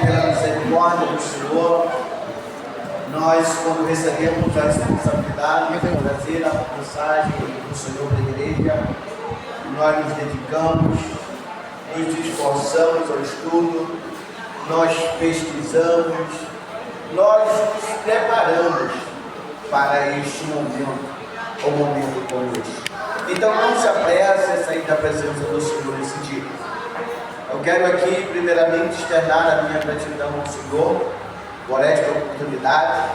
pela misericórdia do Senhor, nós, quando recebemos a responsabilidade de trazer a mensagem do Senhor para a igreja, nós nos dedicamos, nos esforçamos ao estudo, nós pesquisamos, nós nos preparamos para este momento, o momento como este. Então não se apresse a sair da presença do Senhor esse dia. Eu quero aqui, primeiramente, externar a minha gratidão ao Senhor por esta oportunidade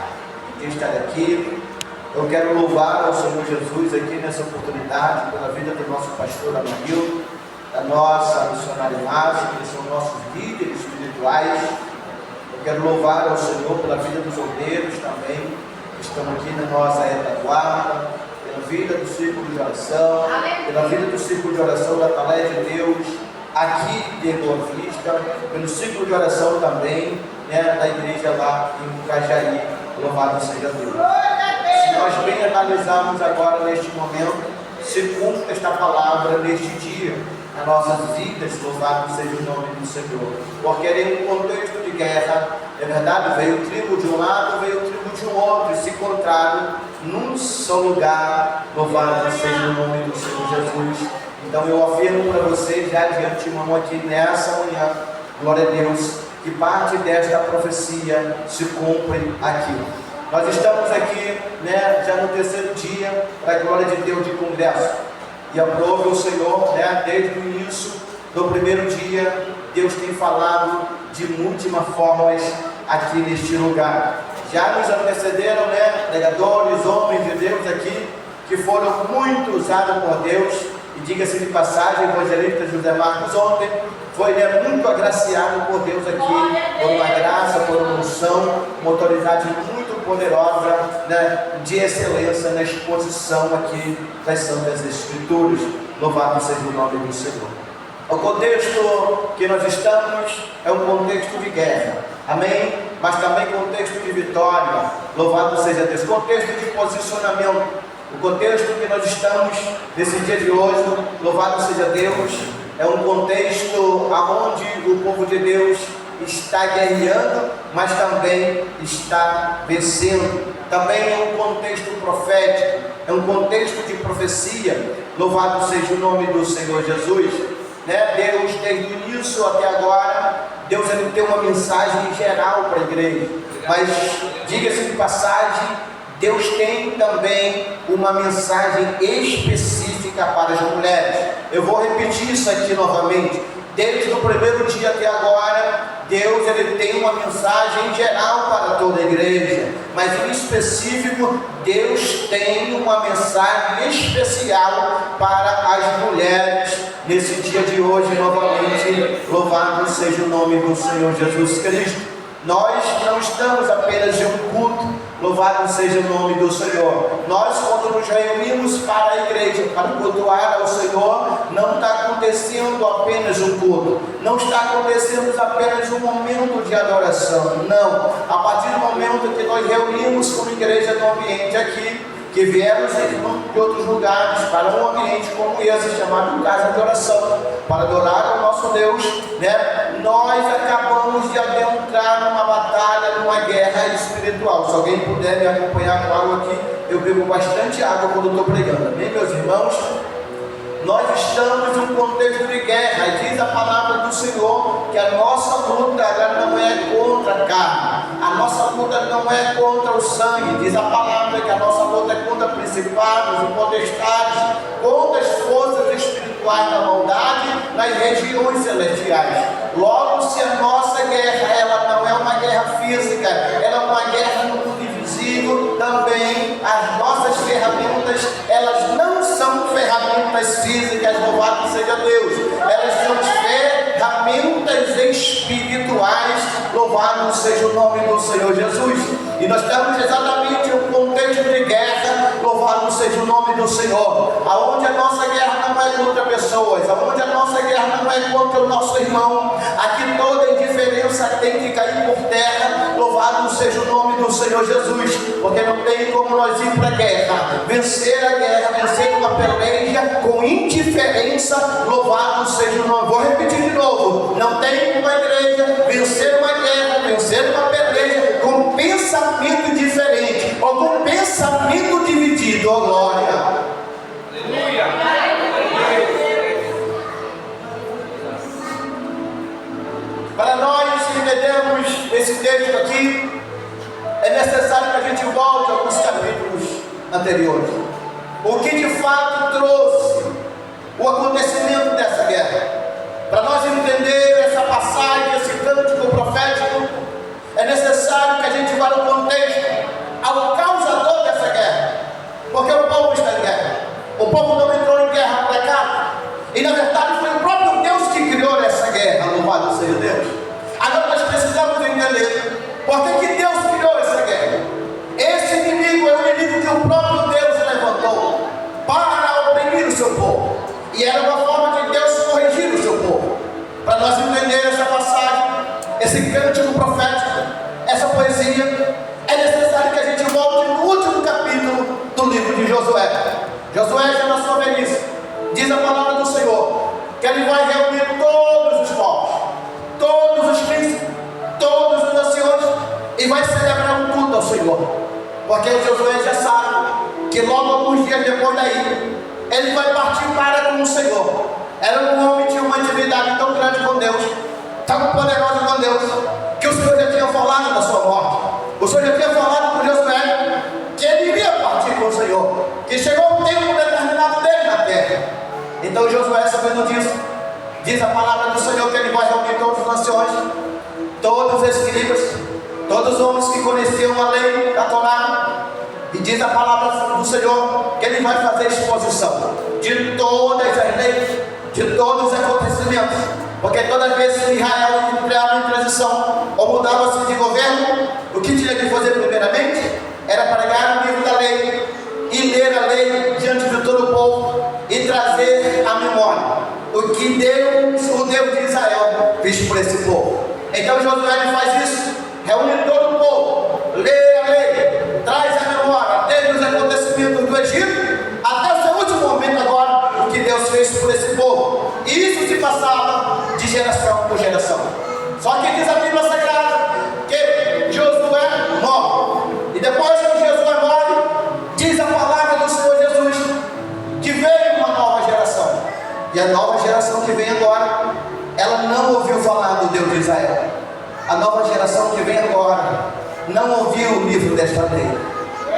de estar aqui. Eu quero louvar ao Senhor Jesus aqui nessa oportunidade pela vida do nosso pastor Amarildo, da nossa missionária Márcia, que são nossos líderes espirituais. Eu quero louvar ao Senhor pela vida dos obreiros também, que estão aqui na nossa retaguarda, pela vida do círculo de oração, pela vida do círculo de oração da Ataleia de Deus, aqui de Boa Vista, pelo círculo de oração também, da igreja lá em Cajaí. Louvado seja Deus. Se nós bem analisarmos agora neste momento, se cumpre esta palavra neste dia, nas nossas vidas, louvado seja o nome do Senhor. Porque em um contexto de guerra, é verdade, veio o tribo de um lado, veio o tribo de um outro, e se encontraram num só lugar. Louvado seja o nome do Senhor Jesus. Então eu afirmo para vocês já de antemão aqui nessa manhã, glória a Deus, que parte desta profecia se cumpre aqui. Nós estamos aqui, já no terceiro dia, para a glória de Deus, de congresso. E aprove o Senhor, desde o início do primeiro dia, Deus tem falado de múltiplas formas aqui neste lugar. Já nos antecederam, pregadores, homens de Deus aqui, que foram muito usados por Deus. E diga-se de passagem, o evangelista José Marcos ontem foi muito agraciado por Deus aqui, por uma graça, por uma unção, uma autoridade muito poderosa, de excelência na exposição aqui das Santas Escrituras. Louvado seja o nome do Senhor. O contexto que nós estamos é um contexto de guerra, amém? Mas também contexto de vitória. Louvado seja Deus. Contexto de posicionamento. O contexto que nós estamos nesse dia de hoje, louvado seja Deus, é um contexto onde o povo de Deus está guerreando, mas também está vencendo. Também é um contexto profético, é um contexto de profecia. Louvado seja o nome do Senhor Jesus. Deus, desde o início até agora, Deus tem uma mensagem geral para a igreja. Mas, diga-se de passagem, Deus tem também uma mensagem específica para as mulheres. Eu vou repetir isso aqui novamente. Desde o primeiro dia até agora, Deus tem uma mensagem geral para toda a igreja. Mas em específico, Deus tem uma mensagem especial para as mulheres nesse dia de hoje novamente. Louvado seja o nome do Senhor Jesus Cristo. Nós não estamos apenas em um culto, louvado seja o nome do Senhor. Nós, quando nos reunimos para a igreja, para cultuar ao Senhor, não está acontecendo apenas um culto, não está acontecendo apenas um momento de adoração, não. A partir do momento que nós reunimos como igreja no ambiente aqui, que viemos de outros lugares para um ambiente como esse, chamado casa de oração, para adorar o nosso Deus, nós acabamos de adentrar numa batalha, numa guerra espiritual. Se alguém puder me acompanhar com água aqui, eu bebo bastante água quando estou pregando, amém, meus irmãos? Nós estamos em um contexto de guerra, e diz a palavra do Senhor que a nossa luta não é contra a carne, a nossa luta não é contra o sangue. Diz a palavra que a nossa luta é contra principados e potestades, contra as forças espirituais da maldade nas regiões celestiais. Logo, se a nossa guerra ela não é uma guerra física, ela é uma guerra no mundo invisível, também as nossas ferramentas elas não são ferramentas físicas, louvado seja Deus, elas são ferramentas espirituais, louvado seja o nome do Senhor Jesus. E nós estamos exatamente em um contexto de guerra, louvado seja o nome do Senhor, aonde a nossa guerra não é contra pessoas, aonde a nossa guerra não é contra o nosso irmão. Aqui toda indiferença tem que cair por terra, louvado seja o nome do Senhor Jesus, porque não tem como nós ir para a guerra, vencer a guerra, vencer uma peleja com indiferença, louvado seja o nome. Vou repetir de novo, não tem como a igreja vencer uma guerra dou glória. Aleluia. Para nós entendermos esse texto aqui, é necessário que a gente volte a alguns capítulos anteriores. O que de fato trouxe o acontecimento dessa guerra. Para nós entender essa passagem, esse cântico profético, é necessário que a gente vá no contexto, ao causador dessa guerra. Porque o povo está em guerra. O povo não entrou em guerra por pecado. E na verdade foi o próprio Deus que criou essa guerra. Louvado seja Deus. Agora nós precisamos entender por que Deus criou essa guerra. Esse inimigo é o inimigo que o próprio Deus levantou para oprimir o seu povo. E era uma forma de Deus corrigir o seu povo. Para nós entender essa passagem, esse cântico profético, essa poesia, é necessário que a gente volte no último capítulo do livro de Josué. Josué já na sua velhice, diz a palavra do Senhor, que ele vai reunir todos os povos, todos os príncipes, todas as nações, e vai celebrar um culto ao Senhor. Porque o Josué já sabe que logo alguns dias depois daí, ele vai partir para com o Senhor. Era um homem que tinha uma intimidade tão grande com Deus, tão poderosa com Deus, que o Senhor já tinha falado da sua morte. O Senhor já tinha falado com Josué que ele iria partir com o Senhor, que chegou um tempo determinado dele na terra. Então Josué, sabendo disso, diz a palavra do Senhor que ele vai reunir todas as nações, todos os escribas, todos os homens que conheciam a lei da Torá. E diz a palavra do Senhor que ele vai fazer exposição de todas as leis, de todos os acontecimentos. Porque todas as vezes que Israel entrava em transição ou mudava-se de governo, o que tinha que fazer primeiramente era pregar o livro da lei e ler a lei diante de todo o povo e trazer à memória o que Deus, o Deus de Israel, fez por esse povo. Então Josué faz isso, reúne todo o povo, lê a lei, traz à memória desde os acontecimentos do Egito até o seu último momento agora, o que Deus fez por esse povo. E isso se passava de geração por geração. Só que diz a Bíblia Sagrada que Josué morre. E depois que Josué morre, diz a palavra do Senhor Jesus que veio uma nova geração. E a nova geração que vem agora, ela não ouviu falar do Deus de Israel. A nova geração que vem agora não ouviu o livro desta lei.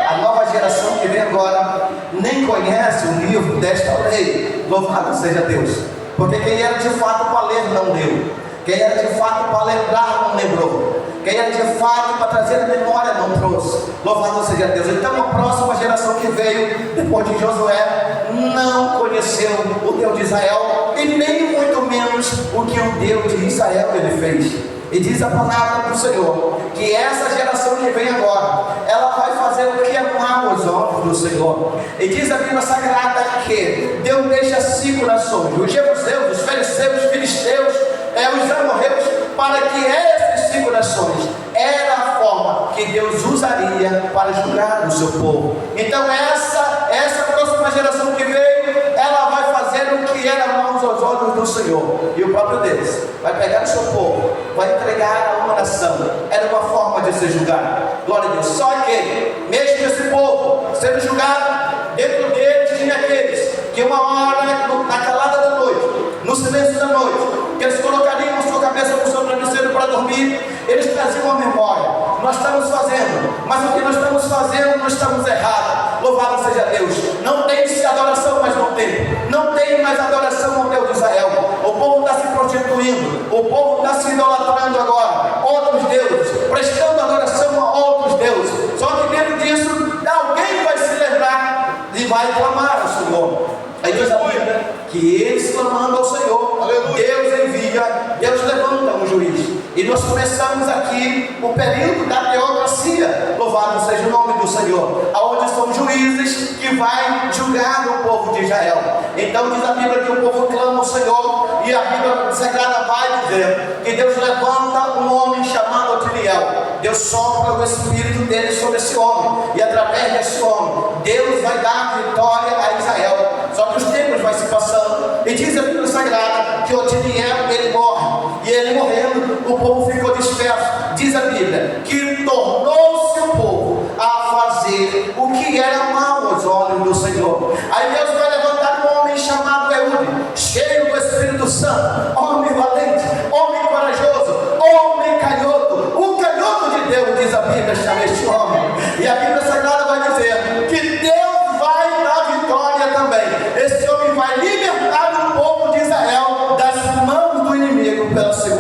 A nova geração que vem agora nem conhece o livro desta lei. Louvado seja Deus. Porque quem era de fato para ler não leu. Quem era de fato para lembrar não lembrou. Quem era de fato para trazer a memória não trouxe. Louvado seja Deus. Então a próxima geração que veio depois de Josué não conheceu o Deus de Israel e nem muito menos o que o Deus de Israel ele fez. E diz a palavra do Senhor que essa geração que vem agora, ela vai fazer o que amar os olhos do Senhor. E diz a Bíblia Sagrada que Deus deixa 5 nações: os jebuseus, os fariseus, os filisteus, os amorreus, para que essas 5 nações era a forma que Deus usaria para julgar o seu povo. Então essa próxima geração que veio, ela vai fazer o que era amar os olhos do Senhor. E o próprio Deus vai pegar o seu povo, vai entregar a uma nação. Era uma forma de ser julgado. Glória a Deus. Só que, mesmo esse povo sendo julgado, dentro deles tinha aqueles que uma hora, na calada da noite, no silêncio da noite, que eles colocariam a sua cabeça no seu travesseiro para dormir, eles traziam a memória: nós estamos fazendo, mas o que nós estamos fazendo, nós estamos errados. Louvado seja Deus. Não tem-se adoração mais no templo, não tem mais adoração ao Deus de Israel. O povo está se prostituindo, o povo está se idolatrando agora, outros deuses, prestando adoração a outros deuses. Só que dentro disso, alguém vai se lembrar e vai clamar ao Senhor. Aí diz a Bíblia que eles clamando ao Senhor, Deus envia, Deus levanta um juiz. E nós começamos aqui o período da teocracia. Louvado seja o nome do Senhor, aonde são juízes que vai julgar o povo de Israel. Então diz a Bíblia que o povo clama ao Senhor, e a Bíblia Sagrada vai dizer que Deus levanta um homem chamado Otiniel. Deus sopra o Espírito dele sobre esse homem, e através desse homem Deus vai dar vitória a Israel. Só que os tempos vai se passando, e diz a Bíblia Sagrada que Otiniel ele morre, e ele morrendo, o povo ficou disperso. Diz a Bíblia que tornou-se o povo a fazer o que era mal aos olhos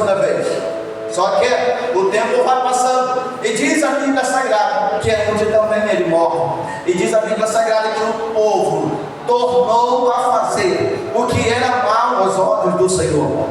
segunda vez. Só que o tempo vai passando. E diz a Bíblia Sagrada que é onde também ele morre. E diz a Bíblia Sagrada que o povo tornou a fazer o que era mal aos olhos do Senhor.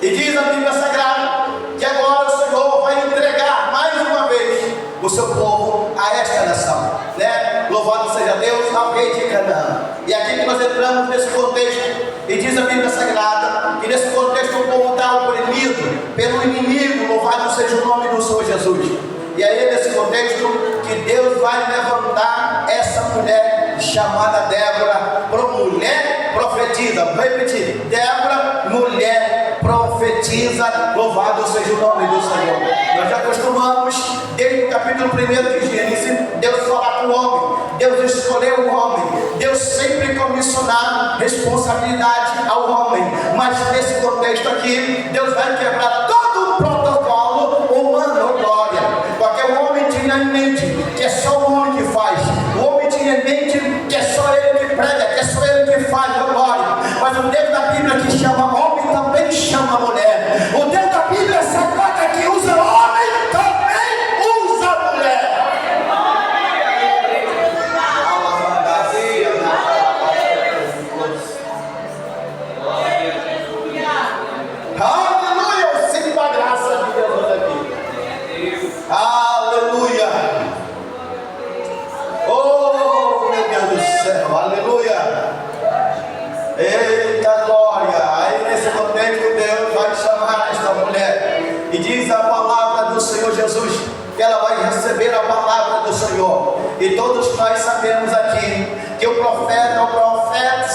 E diz a Bíblia Sagrada que agora o Senhor vai entregar mais uma vez o seu povo a esta nação, né? Louvado seja Deus, ao rei de Canaã. E aqui que nós entramos nesse contexto, e diz a Bíblia Sagrada que nesse contexto o povo está oprimido pelo inimigo. Louvado seja o nome do Senhor Jesus. E aí nesse contexto que Deus vai levantar essa mulher chamada Débora, mulher profetiza. Vou repetir: Débora, mulher profetiza. Louvado seja o nome do Senhor. Nós já acostumamos, desde o capítulo 1 de Gênesis, Deus falar com o homem, Deus escolheu o homem, Deus sempre comissionar responsabilidade ao homem. Mas nesse contexto aqui, Deus vai quebrar todo o protocolo humano, glória, porque o homem tinha em mente que é só o homem que faz, o homem tinha em mente que é só ele que prega, que é só ele que faz, glória. Mas o Deus da Bíblia que chama homem também chama mulher. O Deus da Bíblia Sagrada que usa homem também usa mulher. Aleluia, eu sinto a graça de Deus aqui. Aleluia. Oh, meu Deus do céu, aleluia. Eita glória. Aí nesse contexto Deus vai chamar esta mulher, e diz a palavra do Senhor Jesus que ela vai receber a palavra do Senhor. E todos nós sabemos aqui que o profeta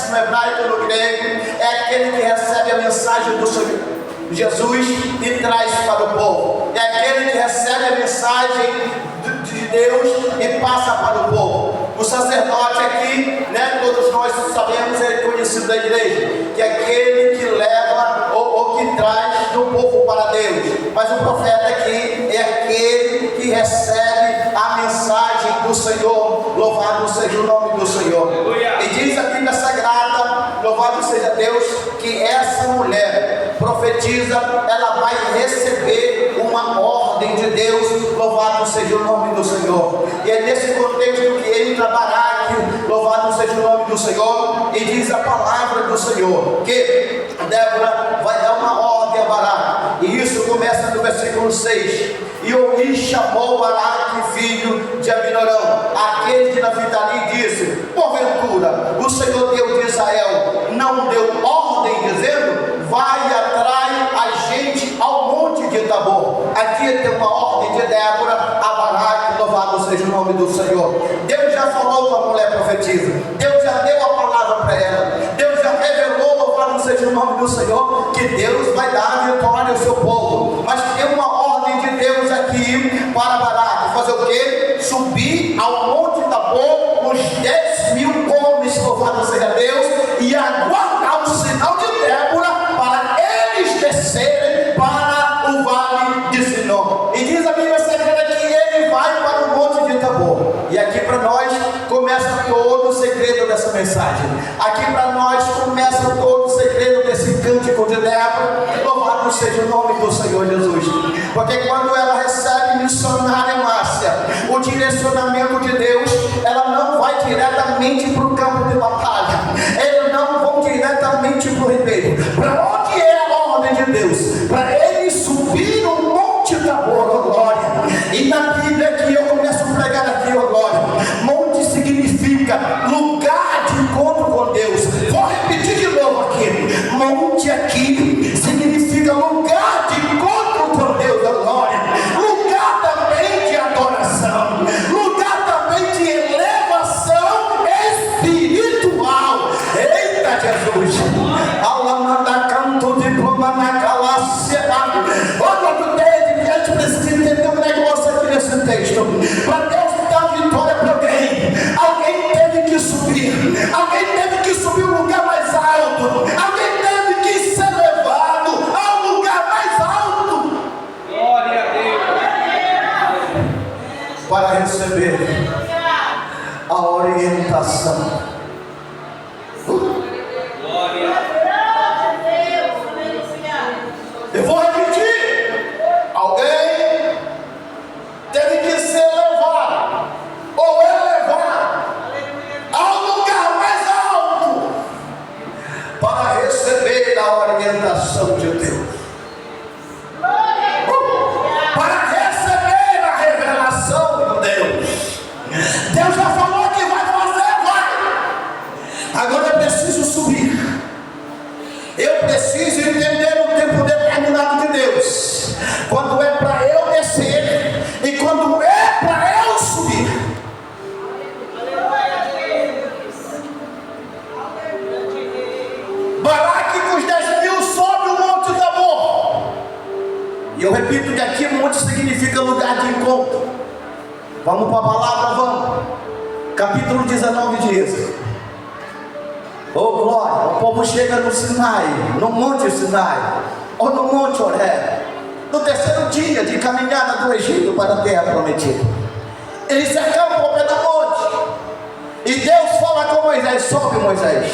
no hebraico e no grego é aquele que recebe a mensagem do Senhor Jesus e traz para o povo. É aquele que recebe a mensagem de Deus e passa para o povo. O sacerdote aqui, né, todos nós sabemos, é conhecido da igreja, que é aquele que leva ou que traz do povo para Deus. Mas o profeta aqui é aquele que recebe a mensagem do Senhor. Louvado seja o nome do Senhor. E diz a Bíblia Sagrada, louvado seja Deus, que essa mulher profetiza, ela vai receber uma ordem de Deus. Louvado seja o nome do Senhor. E é nesse contexto que entra Baraque, louvado seja o nome do Senhor, e diz a palavra do Senhor que Débora vai dar uma ordem a Baraque. E isso começa no versículo 6. E Oni chamou Baraque, filho de Abinorão, aquele de Naphtali, e disse: porventura o Senhor Deus de Israel não deu ordem dizendo: vai atrás a gente ao monte de Tabor? Aqui tem uma ordem de Débora a Baraque. Louvado seja o nome do Senhor. Deus já falou com a mulher profetiza, Deus já deu a palavra para ela, Deus já revelou, louvado seja o nome do Senhor, que Deus vai dar a vitória ao seu povo. Mas tem uma ordem de Deus aqui para Baraque fazer o quê? Subir ao monte Tabor com os 10.000 homens, louvado seja Deus, e aguardar o sinal de Débora para eles descerem para o vale de Sinom. E diz a Bíblia Sagrada que ele vai para o monte de Tabor. E aqui para nós começa todo o segredo dessa mensagem. Aqui para nós começa todo o segredo desse cântico de Débora. Louvado seja o nome do Senhor Jesus. Porque quando ela recebe missionária Márcia, o direcionamento de Deus, ela não vai diretamente para o campo de batalha, eles não vão diretamente para o ribeiro. Para onde é a ordem de Deus? Para eles subir no monte Tabor, oh glória. E na Bíblia que eu começo a pregar aqui, oh glória, monte significa lugar de encontro com Deus. Vou repetir de novo aqui: monte aqui significa lugar de encontro com Deus, oh glória. Lugar também de adoração, lugar também de elevação espiritual. Eita Jesus! Alamanda revelação de Deus. Para receber a revelação de Deus, Deus já falou que vai fazer, vai. Agora eu preciso subir. Eu preciso entender o tempo determinado de Deus. Quando é para eu descer e quando é para eu subir. Balaque com os 10.000 sobe o monte do amor. E eu repito que aqui monte significa lugar de encontro. Vamos para a palavra, vamos. Capítulo 19 de Êxodo. Oh glória, o povo chega no Sinai, no monte Sinai, ou no monte Horebe, no terceiro dia de caminhada do Egito para a terra prometida. Eles se acampam ao pé do monte. E Deus fala com Moisés: sobe, Moisés,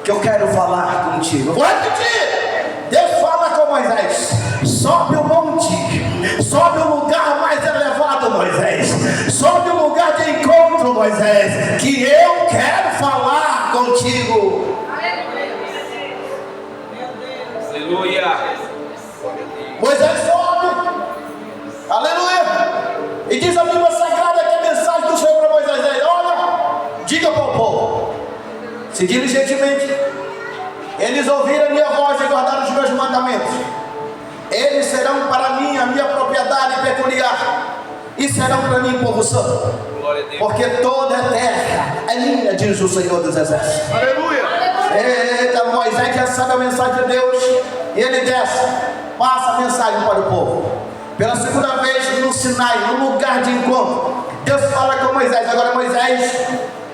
que eu quero falar contigo. Vou repetir. Deus fala com Moisés: sobe o monte, sobe o lugar mais elevado, Moisés, sobe o lugar de encontro, Moisés, que eu quero falar contigo. Aleluia. Moisés sobe, aleluia, e diz a Bíblia Sagrada que a mensagem do Senhor para Moisés é: olha, diga para o povo, se diligentemente eles ouvirem a minha voz e guardarem os meus mandamentos, eles serão para mim a minha propriedade peculiar, e serão para mim povo santo, porque toda a terra é minha, diz o Senhor dos Exércitos. Aleluia. Eita, Moisés já sabe a mensagem de Deus, e ele desce, passa a mensagem para o povo. Pela segunda vez no Sinai, no lugar de encontro, Deus fala com Moisés: agora Moisés,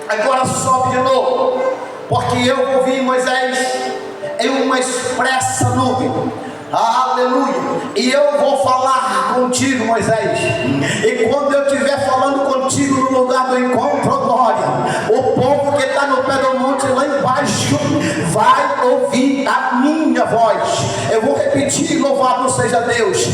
agora sobe de novo, porque eu vou vir, Moisés, em uma expressa nuvem. Aleluia. E eu vou falar contigo, Moisés. E quando eu estiver falando contigo no lugar do encontro, glória, o povo que está no pé do monte lá embaixo vai ouvir a minha voz. Eu vou repetir: louvado seja Deus.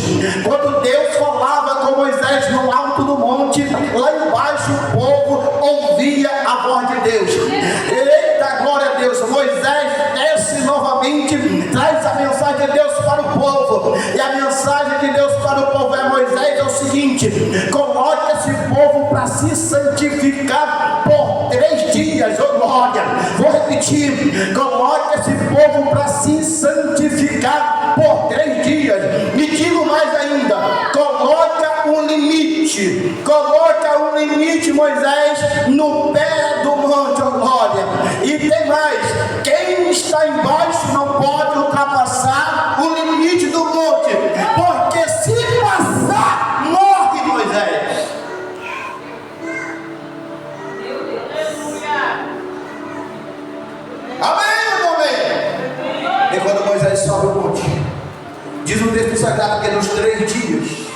Quando Deus falava com Moisés no alto do monte, lá embaixo o povo ouvia a voz de Deus. Eita, glória a Deus. Moisés desce novamente, traz a mensagem de Deus para o povo. E a mensagem de Deus para o povo é: Moisés, é o seguinte, coloque esse povo para se santificar por 3 dias, oh glória. Vou repetir: coloque esse povo para se santificar por 3 dias. Me digo mais ainda: coloca um limite, Moisés, no pé do monte, oh glória. E tem mais: quem está embaixo não pode ultrapassar o limite do monte, porque se passar, morre, Moisés. Amém ou amém? E quando Moisés sobe o monte, diz o texto sagrado que nos 3 dias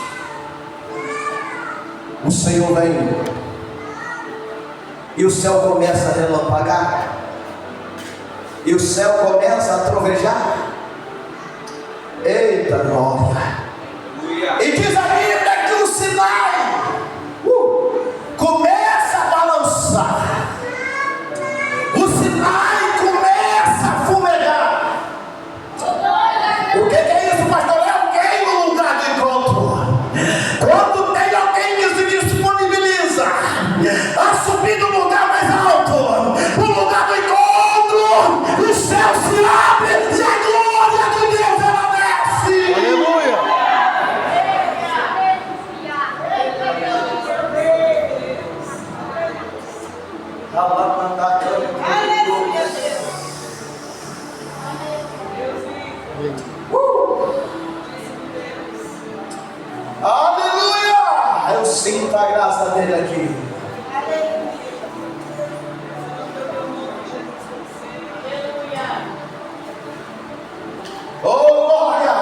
o Senhor vem e o céu começa a relampagar, e o céu começa a trovejar. Eita glória. E diz a Bíblia que o Sinai começa a balançar, o Sinai começa a fumegar. O que é isso, pastor? É alguém no lugar de encontro. Quando tem alguém que se disponibiliza a subir no lugar mais alto, o lugar do encontro, o céu se abre e a glória de Deus ela desce. Aleluia. Aleluia! Eu sinto a graça dele aqui. Oh glória!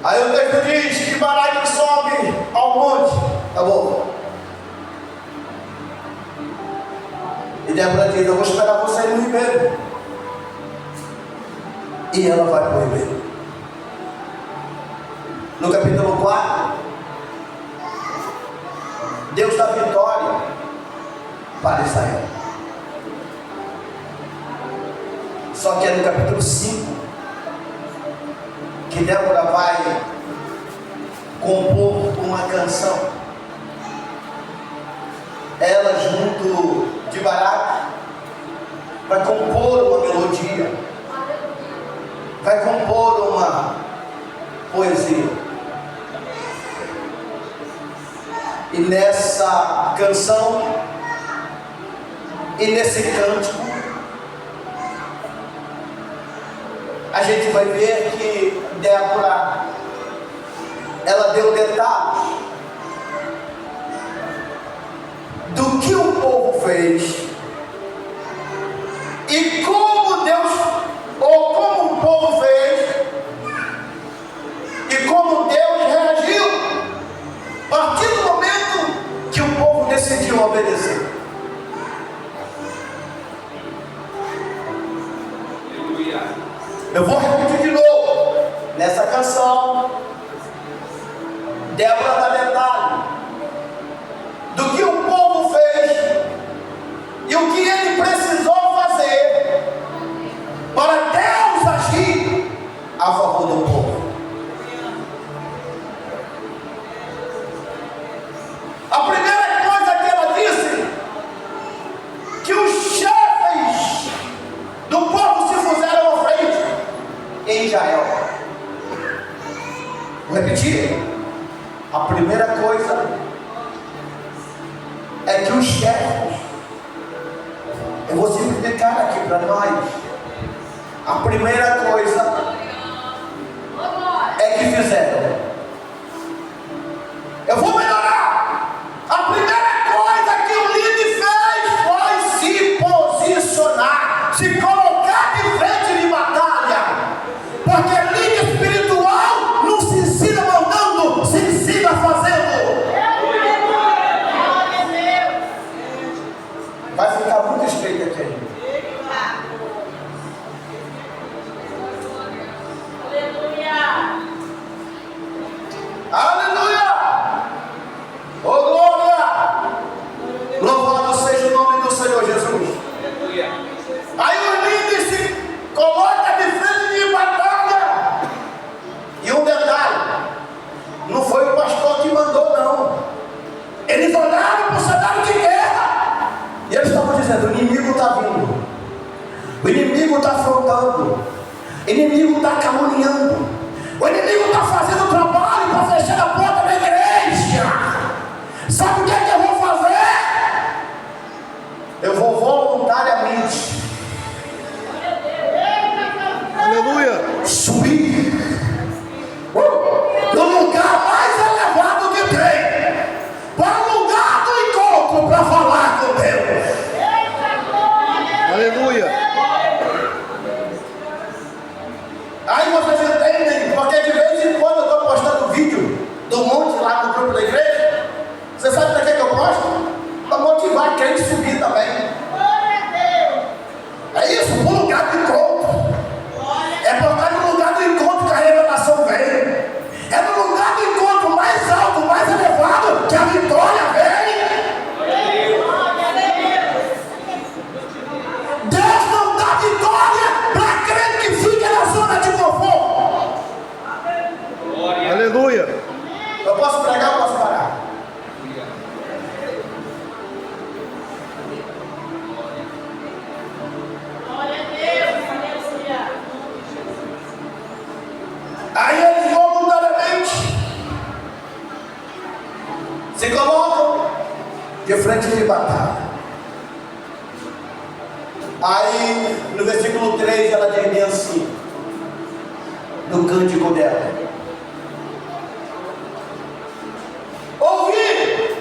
Aí o texto diz que Balaque sobe ao monte. Acabou. E Débora diz: eu vou esperar você no ribeiro. E ela vai para o ribeiro. No capítulo 4, Deus dá vitória para Israel. Só que é no capítulo 5 que Débora vai compor uma canção. Ela junto de Baraque vai compor uma melodia, vai compor uma poesia. E nessa canção e nesse cântico a gente vai ver que Débora, ela deu detalhes do que o povo fez e como Deus, ou como o povo fez e como Deus reagiu a partir do momento que o povo decidiu obedecer. Eu vou repetir de novo. Nessa canção, Débora dá detalhe do que o povo fez e o que ele precisou fazer para Deus agir a favor do povo. A primeira coisa que ela disse, que os chefes do povo se puseram à frente em Israel. Vou repetir. A primeira coisa é que os chefes, eu vou simplificar aqui para nós. A primeira coisa é que fizeram. Eu vou melhorar. A primeira coisa que o líder fez foi se posicionar, se colocar de frente de batalha. Porque líder espiritual não se ensina mandando, se ensina fazendo. Vai ficar muito estreito aqui. Aleluia! Oh glória! Louvado seja o nome do Senhor Jesus. Aí o líder se coloca de frente de batalha. E um detalhe: não foi o pastor que mandou, não. Eles olharam para o cenário de guerra e eles estavam dizendo: o inimigo está vindo, o inimigo está afrontando, o inimigo está caluniando, o inimigo está fazendo trabalho para fechar a porta da igreja. Sabe o que é que eu vou fazer? Eu vou voluntariamente, Aleluia. subir no lugar mais elevado que tem, para o lugar do encontro, para falar com Deus. Aleluia. Aí vocês entendem, porque de vez em quando eu estou postando vídeo do monte lá no grupo da igreja. Você sabe para que eu posto? Para motivar quem subir também. É isso, para o lugar do encontro. É porque no lugar do encontro que a revelação vem. É no lugar do encontro mais alto, mais elevado, que a vitória vem. Deus não dá vitória para crente que fica na zona de conforto. Aleluia. Eu posso pregar ou posso parar? Aí eles voluntariamente se colocam de frente de batalha. Aí no versículo 3 ela diz bem assim, no cântico dela: ouvi,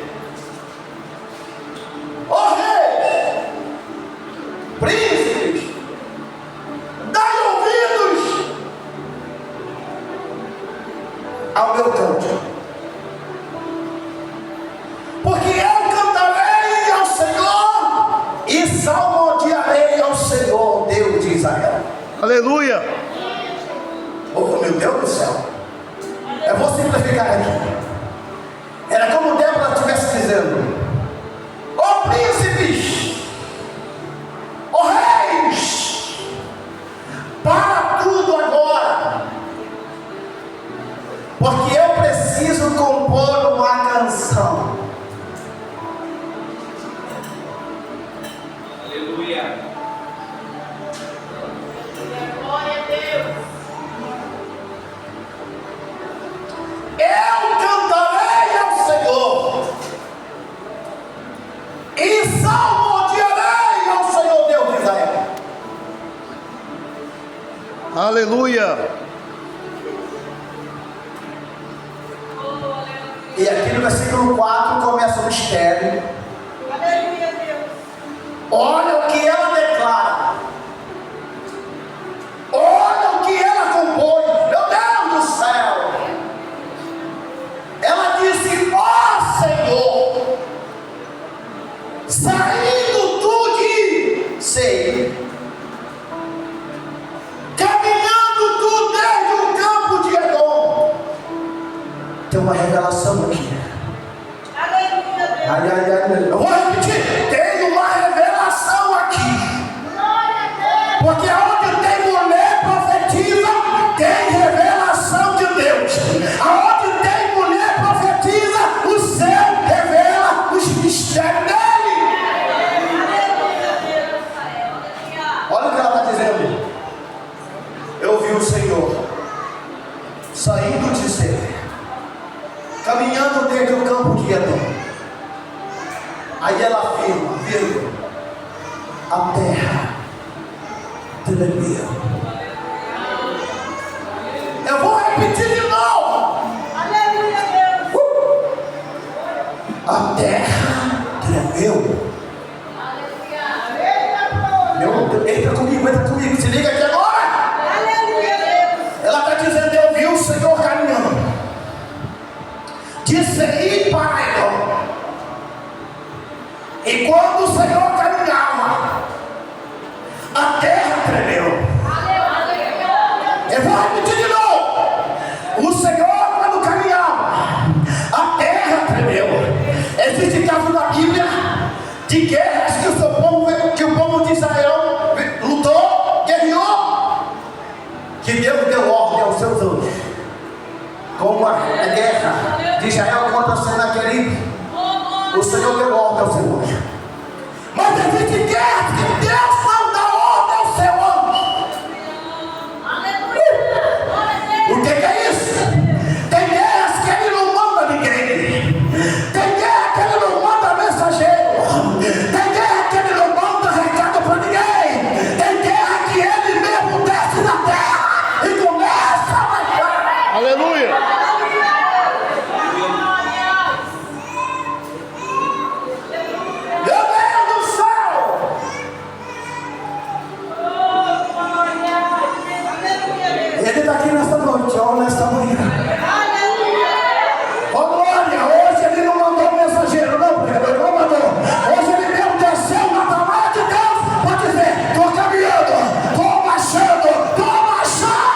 ó reis, príncipes, dai ouvidos ao meu cântico, porque eu cantarei ao Senhor e salmodiarei ao Senhor, Deus de Israel. Aleluia. Oh meu Deus do céu, eu vou simplificar aqui. Era como Débora estivesse dizendo: ó príncipes, ó reis, preciso compor uma canção. Aleluia. Glória a Deus. Eu cantarei ao Senhor e salmodiarei ao Senhor Deus de Israel. Aleluia. E aqui no versículo 4 começa o mistério. Aleluia, Deus. Olha o que ela declara. Olha o que ela compõe. Meu Deus do céu. Ela disse: ó Senhor, saindo tu de Seir, caminhando tu desde o campo de Edom. Tem uma revelação aqui. Aleluia, Deus. Ai, ai, ai, eu vou repetir. Tem uma revelação aqui. Glória a Deus. Porque onde tem mulher profetiza, tem revelação de Deus. Aonde tem mulher profetiza, o céu revela os mistérios dele. Aleluia, Deus. Aleluia. Olha o que ela está dizendo. Eu vi o Senhor saindo de Seir, caminhando desde o campo de Edom. Aí ela afirma, vírgula, a terra tremeu. Eu vou repetir de novo. Aleluia, Deus. A terra tremeu. Entra comigo, se liga aqui agora. Aleluia, Deus. Ela está dizendo: eu vi o Senhor caminhando de Seir para Edom. E quando o Senhor caminhava, a terra tremeu. Eu vou repetir de novo. O Senhor, quando caminhava, a terra tremeu. Existe caso na Bíblia de guerras que o povo de Israel lutou, guerreou, que Deus deu ordem aos seus anjos, como a guerra de Israel contra Senaqueribe. O Senhor deu ordem ao seu anjo. Mas existe guerra que Deus não dá ordem ao seu anjo. O que é isso? Tem guerras que ele não manda ninguém. Tem guerra que ele não manda mensageiro. Tem guerra que ele não manda recado para ninguém. Tem guerra que ele mesmo desce na terra e começa a marchar. Aleluia. Meu Deus do céu! Ele está aqui nesta noite, ó, nesta manhã. Ó glória, hoje ele não mandou mensageiro, não, ele não mandou. Hoje ele mesmo desceu na palavra de Deus para dizer: estou caminhando, estou marchando, estou marchando.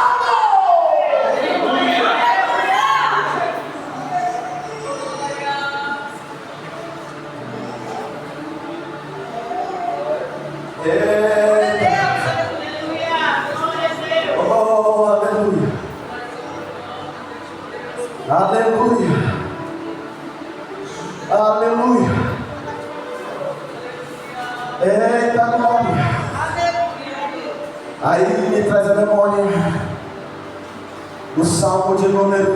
Oh, aleluia. Aleluia. Aleluia. Eita glória. Aí me traz a memória o Salmo de número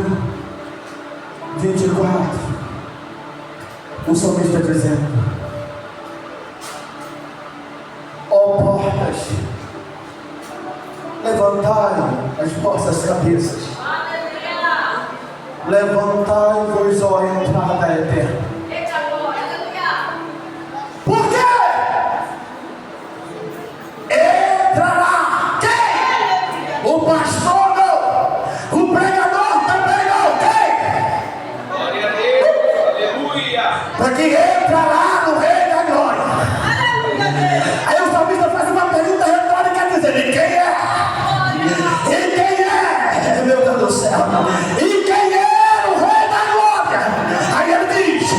24. O salmista dizendo: ó portas, levantai as vossas cabeças, levantai-vos, ó entrada eterna. Por quê? Entrará quem? O pastor não, o pregador também não. Quem? Glória a Deus. Aleluia. Porque entrará no rei da glória. Aí o salmista faz uma pergunta retórica dizendo: e quem é? E quem é? Meu Deus do céu. E quem é o rei da glória? Aí ele diz: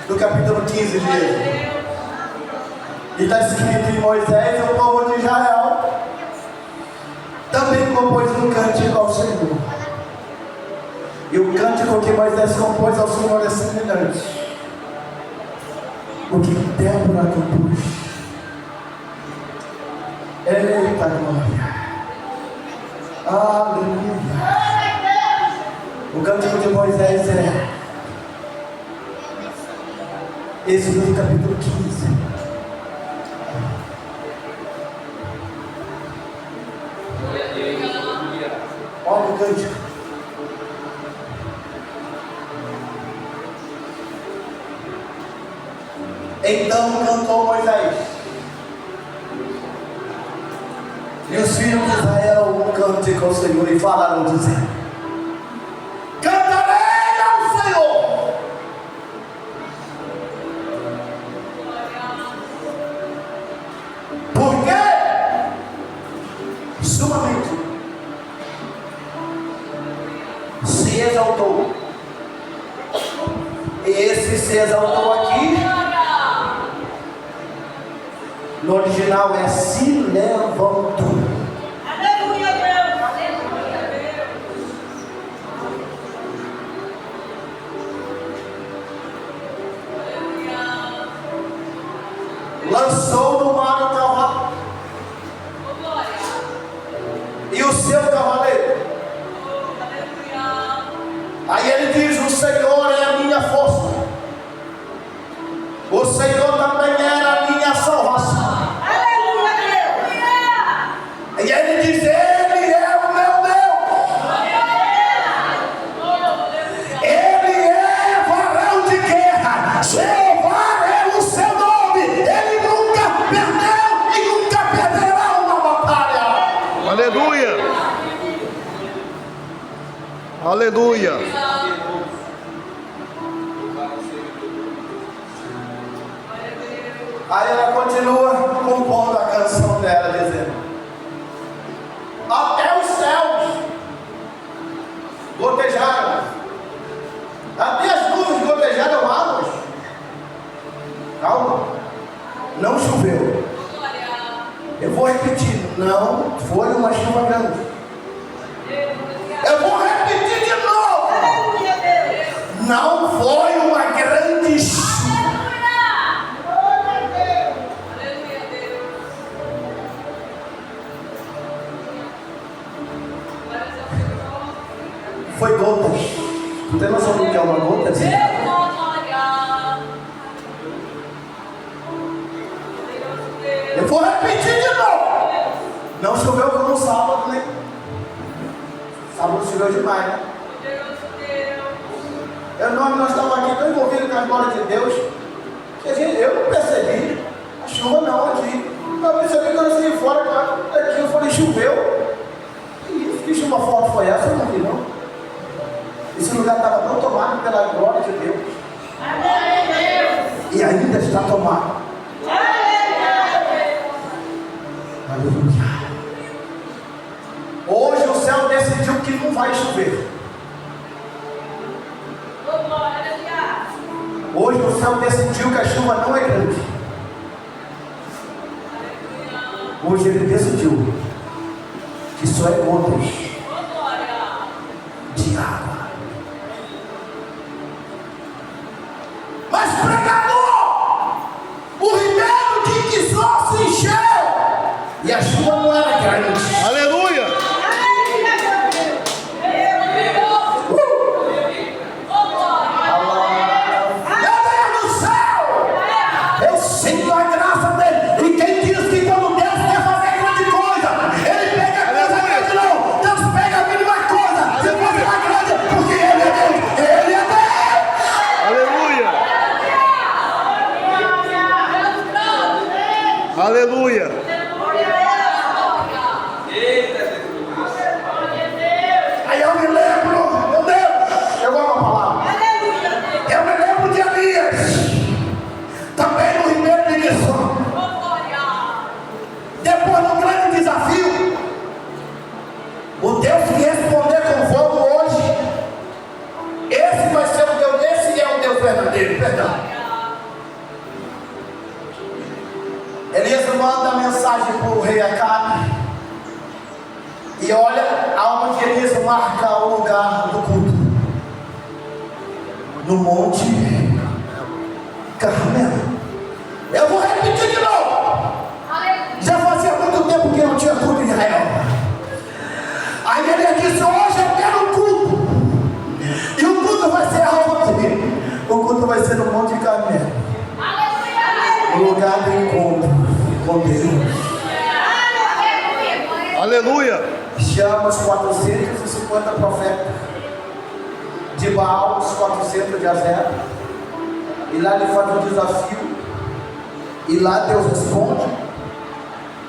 no capítulo 15 dele. E está escrito em Moisés, o povo de Israel também compôs um cântico ao Senhor. E o cântico que Moisés compôs ao Senhor é semelhante. O que Débora compôs. Eita glória. Aleluia. O cântico de Moisés é Êxodo capítulo 15. Olha o cântico. Então cantou Moisés e os filhos de Israel um cântico ao Senhor e falaram dizendo: cantarei ao Senhor. Porque sumamente se exaltou. Esse se exaltou aqui no original é se levantou. Aleluia, Deus. Aleluia, Deus. Lançou no mar o cavalo e o seu cavaleiro. Aí ele diz: o Senhor é a minha força, o Senhor também era a minha salvação. Aleluia, Deus. E ele diz: ele é o meu Deus, ele é varão de guerra, Jeová é o seu nome, ele nunca perdeu e nunca perderá uma batalha. Aleluia. Aleluia. Aí ela continua compondo a canção dela, dizendo: até os céus gotejaram, até as nuvens gotejaram águas. Calma, não choveu. Eu vou repetir: não foi uma chuva grande. Eu vou repetir de novo: Aleluia, Deus. não foi uma grande chuva. Foi gotas. Tu tem noção do que é uma gota? Eu vou repetir de novo. Não choveu como sábado, né? Sábado choveu demais, né? Nós estávamos aqui tão envolvidos com a glória de Deus que eu não percebi a chuva não aqui. Eu percebi quando eu saí fora daqui, eu falei: choveu. Que chuva forte foi essa? Eu não vi não. Esse lugar estava tão tomado pela glória de Deus. E ainda está tomado. Aleluia. Hoje o céu decidiu que não vai chover. Hoje o céu decidiu que a chuva não é grande. Hoje ele decidiu que só é gotas de água. Mas pregador, o ribeiro de Quizó se encheu e a chuva não era grande. Aleluia. Meu Deus do céu, eu sinto a graça dele. E quem diz que quando Deus quer fazer grande coisa, ele pega a coisa grande não. Deus pega a mínima coisa. Se fosse uma grande, rei Acabe. E olha aonde Elias marca o lugar do culto. No Monte Carmelo. Eu vou repetir de novo. Já fazia muito tempo que não tinha culto em Israel. Aí ele disse: hoje eu quero culto. E o culto vai ser aonde? O culto vai ser no Monte Carmelo. O lugar do encontro com Deus. Aleluia. Chama os 450 profetas de Baal, os 400 de Azera. E lá ele faz um desafio. E lá Deus responde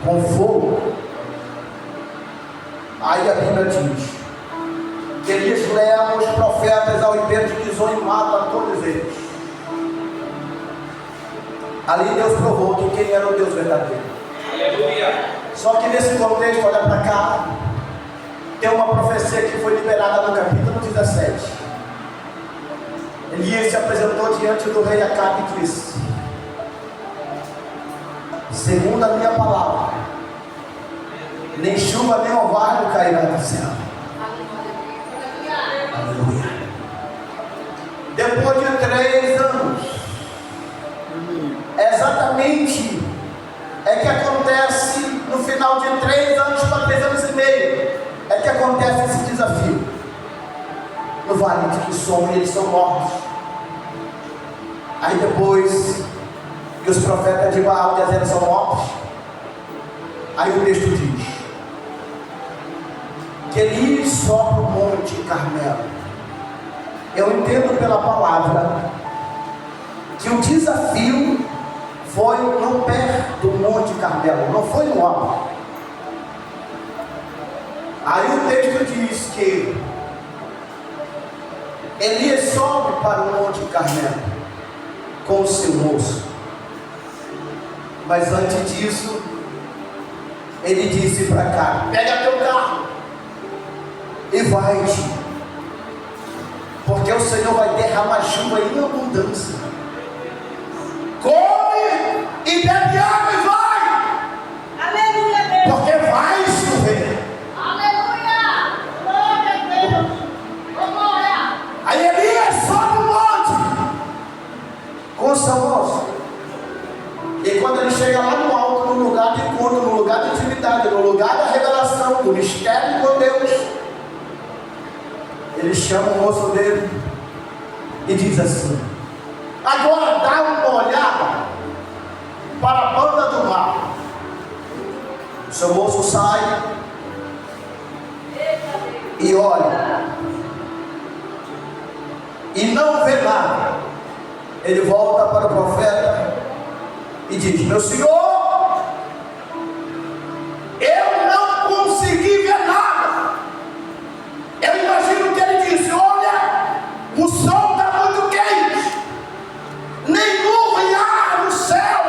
com fogo. Aí a Bíblia diz que eles levam os profetas ao ribeiro de Quizon e matam todos eles. Ali Deus provou que quem era o Deus verdadeiro. Aleluia. Só que nesse contexto, olha para cá, tem uma profecia que foi liberada no capítulo 17. Elias se apresentou diante do rei Acabe e disse: segundo a minha palavra, nem chuva nem orvalho cairá do céu. Aleluia. Depois de 3 anos, exatamente é que acontece no final de 3 anos para 3 anos e meio, é que acontece esse desafio no vale de Quizon, e eles são mortos. Aí depois que os profetas de Baal e de Azera são mortos, aí o texto diz que Elias sobe o Monte Carmelo. Eu entendo pela palavra que o desafio foi no pé do Monte Carmelo, não foi no alto. Aí o texto diz que Elias sobe para o Monte Carmelo com o seu moço. Mas antes disso, ele disse para cá: pega teu carro e vai-te, porque o Senhor vai derramar chuva em abundância. Come e bebe água e vai. Aleluia, Deus. Porque vai chover. Aleluia. Glória a Deus. Glória. Aí Elias sobe o monte com o seu moço. E quando ele chega lá no alto, no lugar de encontro, no lugar de intimidade, no lugar da revelação, do mistério com Deus, ele chama o moço dele e diz assim: agora dá uma olhada para a banda do mar. O seu moço sai e olha e não vê nada. Ele volta para o profeta e diz: meu senhor, eu não consegui ver nada. Eu imagino que ele disse: olha, o sol está muito quente, nem nuvem há no céu.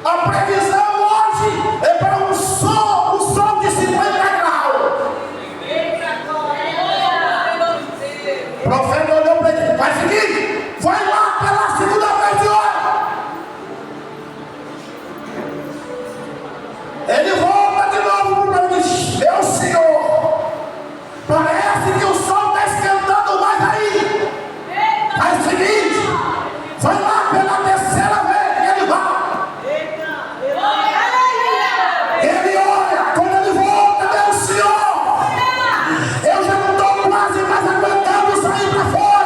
A previsão hoje é para um sol de 50 graus. O profeta olhou para ele: faz o seguinte, vai lá pela segunda vez de hoje. Ele volta de novo para ele e diz: meu senhor, parece que o sol está esquentando mais aí. Faz o seguinte, vai lá pela terceira vez. E ele vai. Ele olha, quando ele volta, meu senhor, eu já não estou quase mais aguentando sair para fora.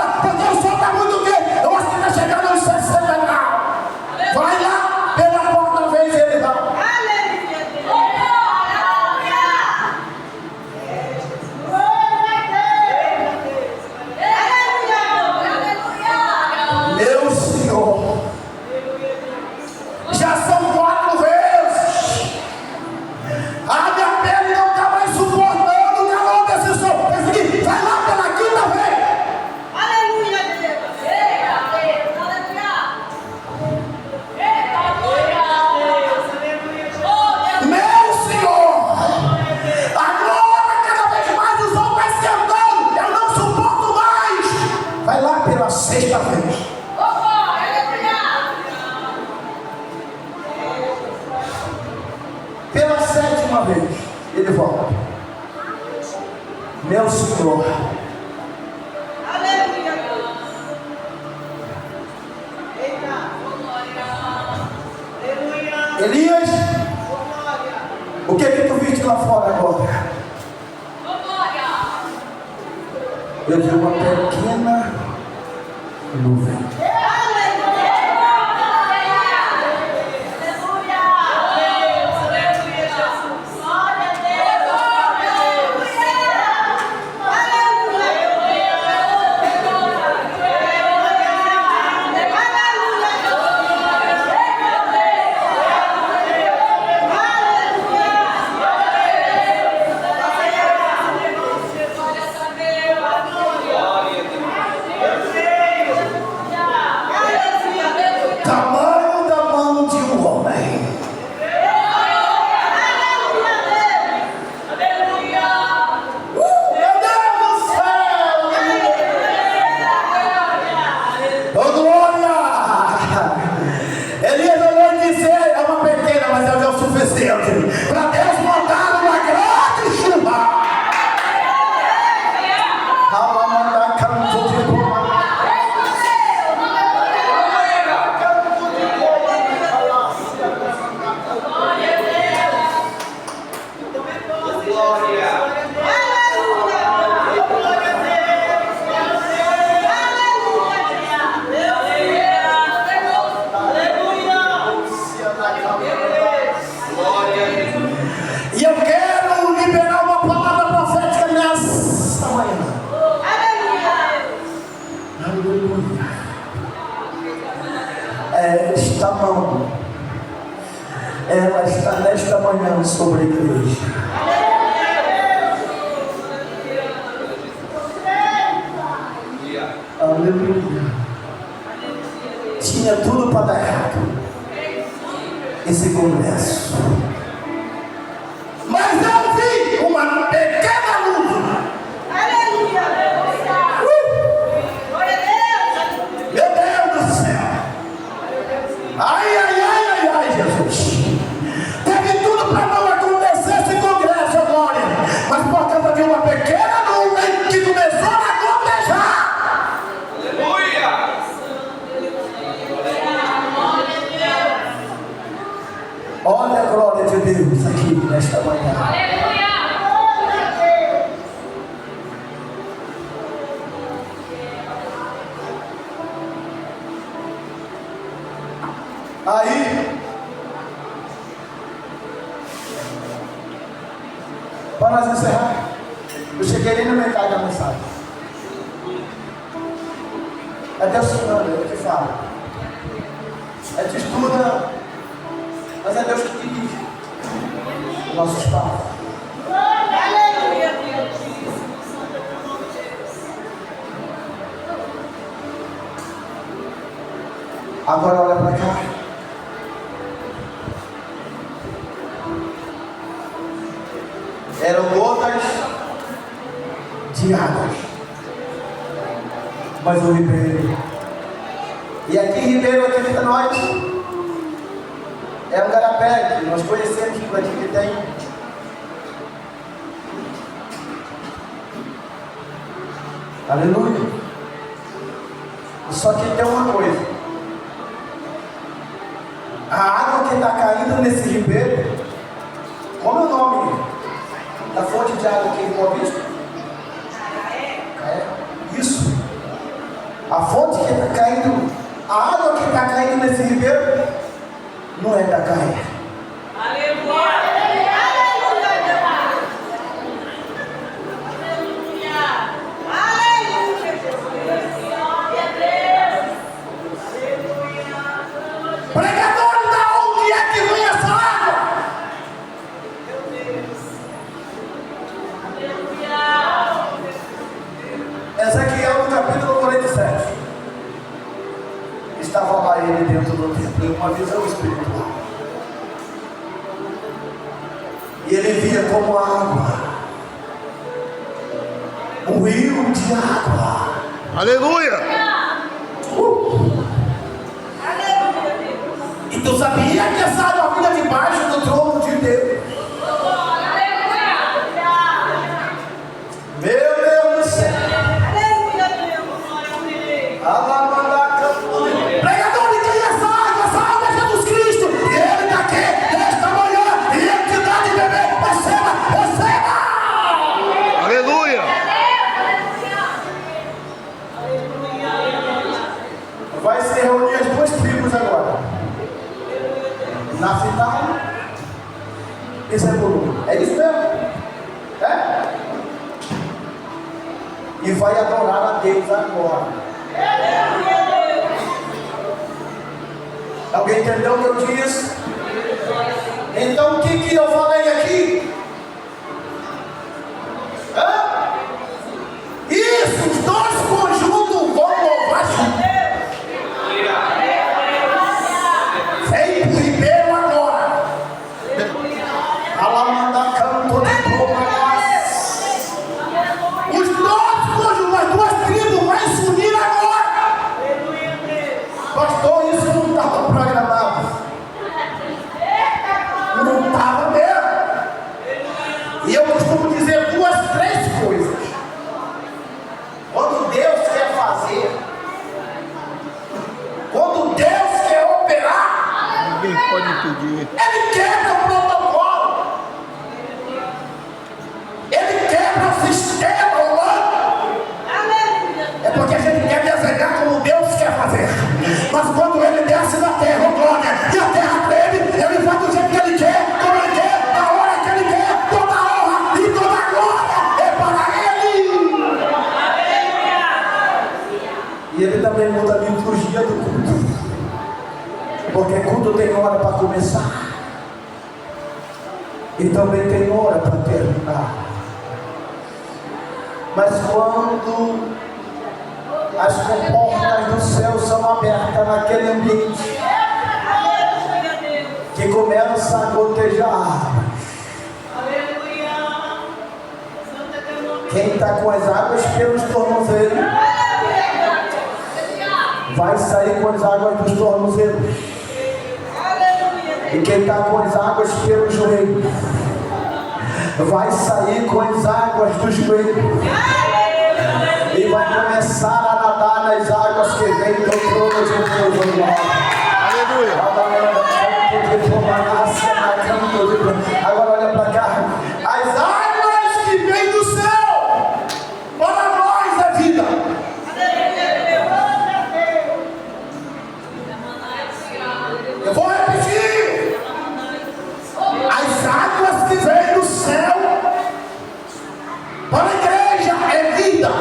meu Senhor. Aleluia. Eita. Aleluia. Elias, o que tu viste lá fora agora? Eu vi uma pequena nuvem. Tamanho da mão de um homem. Meu Deus do céu! Oh, glória! Elias olhou e disse: é uma pequena, mas é o suficiente para Deus mandar uma grande chuva. E eu quero liberar uma palavra profética nesta manhã. Aleluia. Esta mão, ela está nesta manhã sobre a igreja. Aleluia. Tinha tudo para dar errado esse congresso. Mas eu vi uma pequena luz. Meu Deus do céu. Ai, Jesus. Teve tudo para não acontecer esse congresso, glória. Mas por causa de uma pequena nuvem que começou a acontecer. Aleluia. Olha a glória de Deus aqui nesta manhã. Aí, para nós encerrar, eu cheguei ali no mercado da mensagem. É Deus que manda, eu te falo. É te estuda, mas é Deus que dirige o nosso espaço. Agora olha para cá. Eram gotas de água, mas o ribeiro. E aqui ribeiro aqui fica nós. É um garapé que nós conhecemos que aqui que tem. Aleluia. Só que tem uma coisa. A água que está caindo nesse ribeiro, como é o nome da fonte de água aqui em Boa Vista? Caé. Isso. A fonte que está caindo, a água que está caindo nesse ribeiro, não é da Caé. Aleluia. Pregador, da onde é que vem essa água? Ezequiel no capítulo 47. Estava lá ele dentro do templo, em uma visão espiritual. E ele via como água, um rio de água. Aleluia. E tu sabia que essa água vinha debaixo do trono de Deus? Meu Deus do céu. Aleluia, Deus. Glória ao Rei. Pregador, de quem é essa água? Essa água é Jesus Cristo. E Ele está aqui nesta manhã. E Ele te dá de beber. Receba, receba. Aleluia. Vai se reunir as duas tribos agora. Naftali e Zebulun. É isso mesmo? É? E vai adorar a Deus agora. Alguém entendeu o que eu disse? Então o que eu falei aqui? Hã? Isso, os dois conjuntos vão louvar juntos. Vem pro Ribeiro agora. Alamanda canto de Tomás. Os dois conjuntos, as duas tribos vão se unir agora. Pastor, isso não estava programado. Não estava mesmo. E eu costumo dizer três coisas. Quando Deus quer fazer, quando Deus quer operar, Ninguém pode impedir. Ele quebra o protocolo. Ele quebra o sistema humano. É porque a gente quer desenhar como Deus quer fazer. Mas quando Ele desce na terra, glória, e a terra treme, Ele faz do jeito que Ele quer, como Ele quer, na hora que Ele quer, toda a honra e toda a glória é para Ele. E Ele também muda a liturgia do culto. Porque culto tem hora para começar e também tem hora para terminar. Mas quando as comportas do céu são abertas naquele ambiente que começa a gotejar, quem está com as águas pelos tornozelos vai sair com as águas dos tornozelos. E quem está com as águas pelo joelho vai sair com as águas do joelho e vai começar a nadar nas águas que vêm do trono de Deus. Agora olha para cá. As águas que vêm do céu para nós é vida. Eu vou repetir. As águas que vêm do céu para a igreja é vida.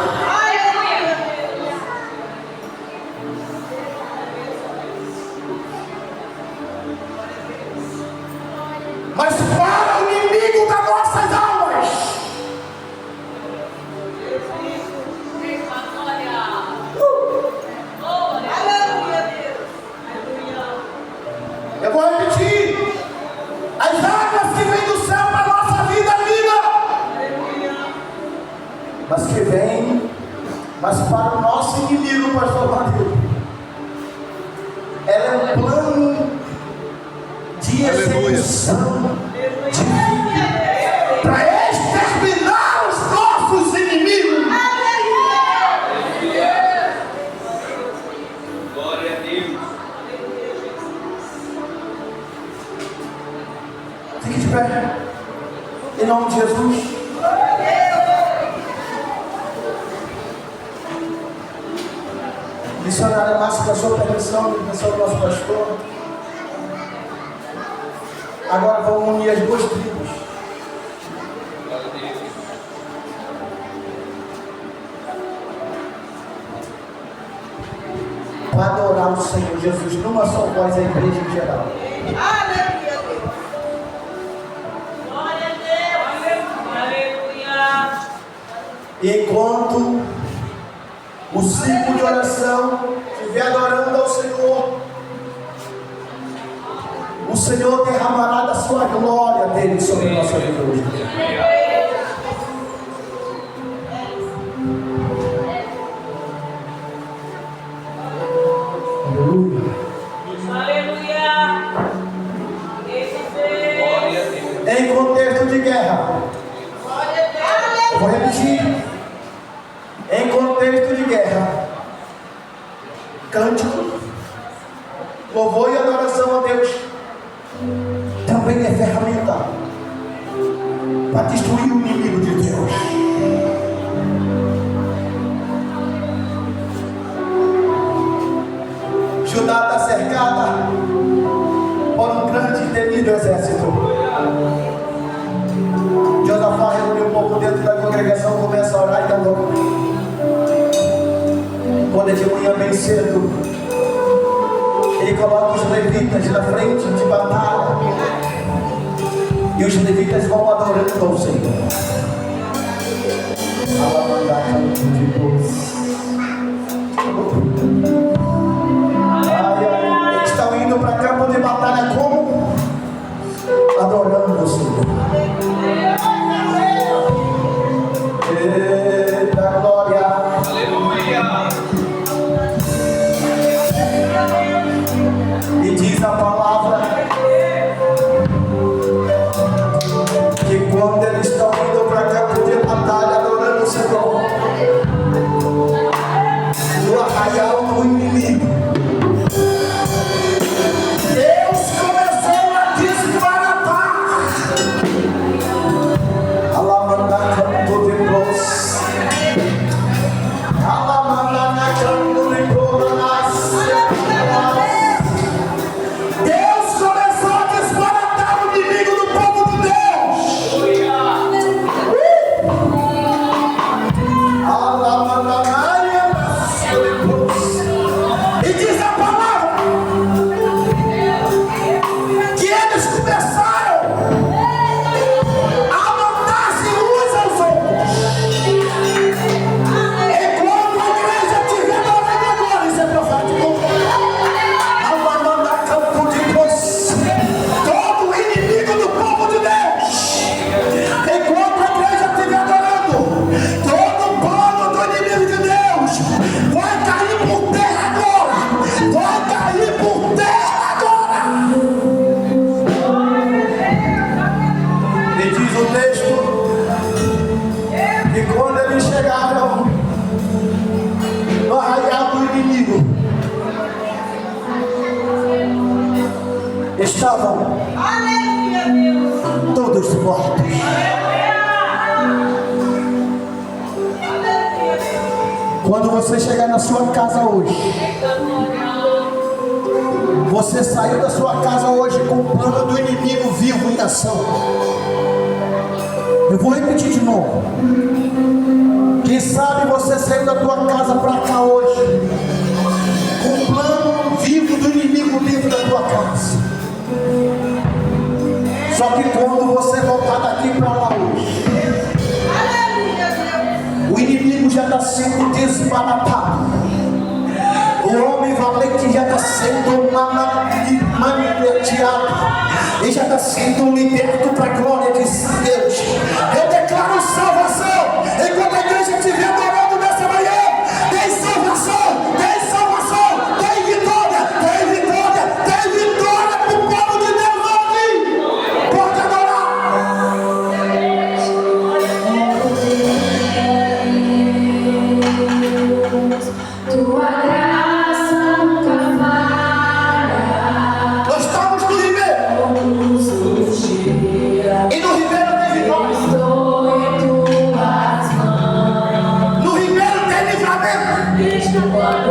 Mas para o inimigo das nossas almas, eu vou repetir. As águas que vêm do céu para a nossa vida é vida. Mas que vem, mas para o nosso inimigo, pastor Matheus, ela é um plano de execução divina para exterminar os nossos inimigos. Glória a Deus. Fique de pé, em nome de Jesus. Missionária Márcia, com a sua permissão do nosso pastor. Agora vamos unir as duas tribos. Glória a Deus. Para adorar o Senhor Jesus numa só voz, a igreja em geral. E enquanto o ciclo de oração estiver adorando ao Senhor, o Senhor derramará da sua glória dele sobre a nossa vida hoje. Em contexto de guerra, eu vou repetir. cântico, louvor e adoração a Deus também é ferramenta para destruir o inimigo de Deus. Judá está cercada por um grande e temido exército. Josafá reuniu um pouco dentro da congregação, começa a orar e clamou. Quando é de manhã bem cedo, ele coloca os levitas na frente de batalha, e os levitas vão adorando ao Senhor. Eles estão indo para campo de batalha como? Adorando ao Senhor. Eita glória! Aleluia! E diz a palavra que quando eles estão indo para campo de batalha adorando o Senhor, no arraial do inimigo, Deus começou a desbaratar. Alamanda canto de bros, alamanda canto de coronas. Deus começou a desbaratar o inimigo do povo de Deus. E diz a palavra que eles começaram a matar-se uns aos outros. Enquanto a igreja estiver adorando agora, isso é profético. Todo o inimigo do povo de Deus, enquanto a igreja estiver adorando, todo o plano do inimigo de Deus vai cair por terra agora. Vai cair por terra agora. E diz o texto que quando eles chegaram no arraial do inimigo, estavam Aleluia, Deus. todos mortos. Aleluia, Deus. Quando você chegar na sua casa hoje, você saiu da sua casa hoje com o plano do inimigo vivo em ação. Eu vou repetir de novo. Quem sabe você saiu da tua casa para cá hoje com o plano vivo do inimigo dentro da tua casa. Só que quando você voltar daqui para lá hoje, o inimigo já está sendo desbaratado. O homem valente já está sendo manuteado. Ele já está sendo liberto para a glória de Deus. Eu declaro salvação. Enquanto a igreja estiver adorando nessa manhã, tem salvação, tem salvação, tem vitória, tem vitória, tem vitória para o povo de Deus hoje. Pode adorar. Tua graça nunca falha. Nós estamos no Ribeiro. Todos os dias E no Ribeiro tem vitória. estou em tuas mãos. No Ribeiro tem livramento. Desde quando